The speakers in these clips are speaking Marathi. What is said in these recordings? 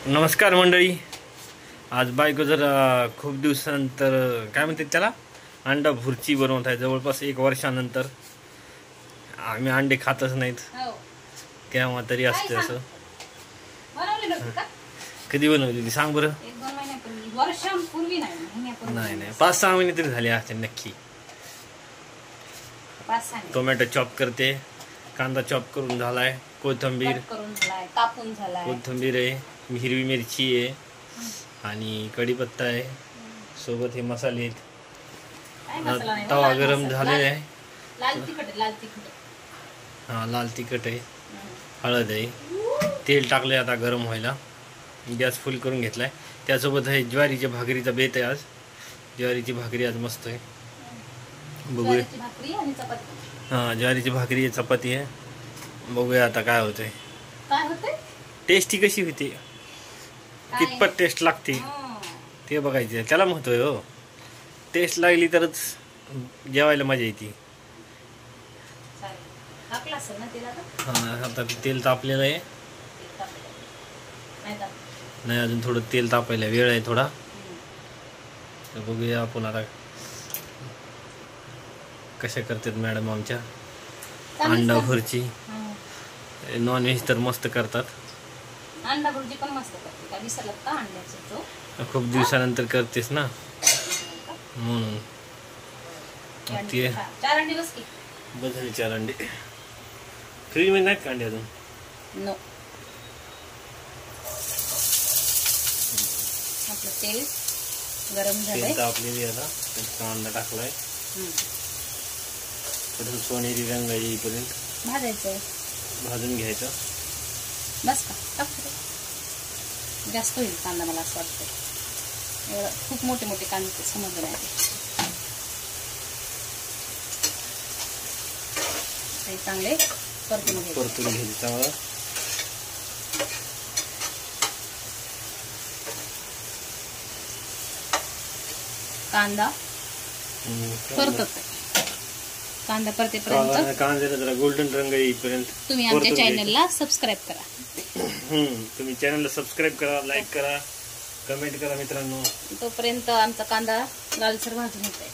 नमस्कार मंडळी. आज बायको जर खूप दिवसानंतर काय म्हणते त्याला अंडा भुर्ची बनवत आहे. जवळपास 1 वर्षानंतर. आम्ही अंडे खातच नाहीत. केव्हा तरी असते असं. कधी बनवली सांग बरं. नाही 5-6 महिने तरी झाले असते नक्की. टोमॅटो चॉप करते, कांदा चॉप करून झालाय, कोथिंबीर आहे, हिरवी मिरची आहे आणि कढीपत्ता आहे, सोबत हे मसाले आहेत. तवा गरम झालेला आहे. लाल तिखट आहे, हळद आहे, तेल टाकलंय आता गरम व्हायला. गॅस फुल करून घेतलाय. त्यासोबत आहे ज्वारीच्या भाकरीचा बेत आहे आज. ज्वारीची भाकरी आज मस्त आहे. बघूया. ज्वारीची भाकरी चपाती आहे. बघूया आता काय होतंय. टेस्टी कशी होते, कितपत टेस्ट लागते ते बघायचे. त्याला महत्व आहे हो. टेस्ट लागली तरच जेवायला मजा येते. आता तेल तापलेलं आहे. नाही अजून थोडं तेल तापायला वेळ आहे थोडा. तर बघूया आपण आता कशा करतात मॅडम आमच्या अंडा भुर्जी. नॉनव्हेज तर मस्त करतात. अंडा भुर्जी पण मस्त करते. का विसरलात का अंड्याचं? खूप दिवसानंतर करतेस ना म्हणून. ते 4 अंडे बस की. बस झाले 4 अंडे. फ्रीज मध्ये नाहीत का अंडे अजून? नो. आपलं तेल गरम झालंय. तापलेली आता कांदा टाकलाय. थोडं सोनेरी रंग येईपर्यंत भाजायचंय. भाजून घ्यायचं. बस का टाक. जास्त होईल कांदा मला असं वाटतं. एवढं खूप मोठे मोठे कांदे समजले नाही. ते चांगले परतून घ्यायचे चांगलं. कांदा परतत. कांदा परतेपर्यंत कांद्याला जरा गोल्डन रंग येईपर्यंत तुम्ही आमच्या चॅनलला सबस्क्राईब करा. तुम्ही चॅनलला सबस्क्राईब करा, लाईक करा, कमेंट करा मित्रांनो. तोपर्यंत आमचा कांदा लालसर भाजून होत आहे.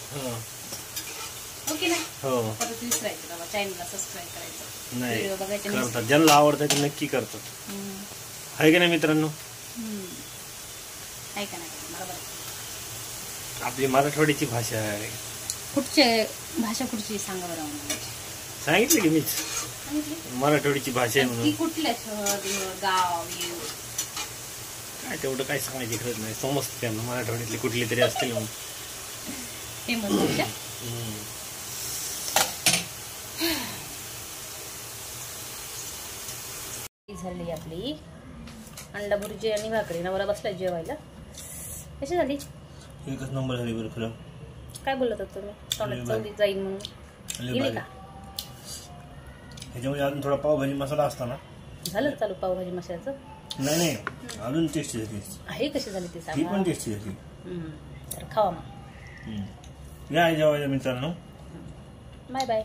ओके ना. हो. परत विसरायचं बाबा चॅनलला सबस्क्राईब करायचं. नाही करतात. ज्यांना आवडतं ते नक्की करतात. आहे का नाही मित्रांनो? आहे का नाही? बरोबर. आपली मराठवाडीची भाषा आहे. भाषा कुठची सांगा बरं. सांगितलं की मीच मराठवाडीची भाषा आहे म्हणून. कुठल्या गाव काय तेवढं काय सांगायची गरज नाही. समजतं त्यांना मराठवाड्यातले कुठले तरी असतील म्हणून. झाली आपली अंडा भुर्जी आणि भाकरी. नवरा बसला जेवायला. कशी झाली? एकच नंबर झाली बरं. खरं काय बोलत होत तुम्ही? तोंडात चव जाईल म्हणून गेली का? ह्याच्यामध्ये अजून थोडा पावभाजी मसाला असता ना. झालं चालू पावभाजी मसाल्याचं? नाही अजून टेस्टी झाली आहे. कशी झाली ती ती पण टेस्टी झाली. तर खावा मग. या जेवायला मित्रांनो. Bye bye.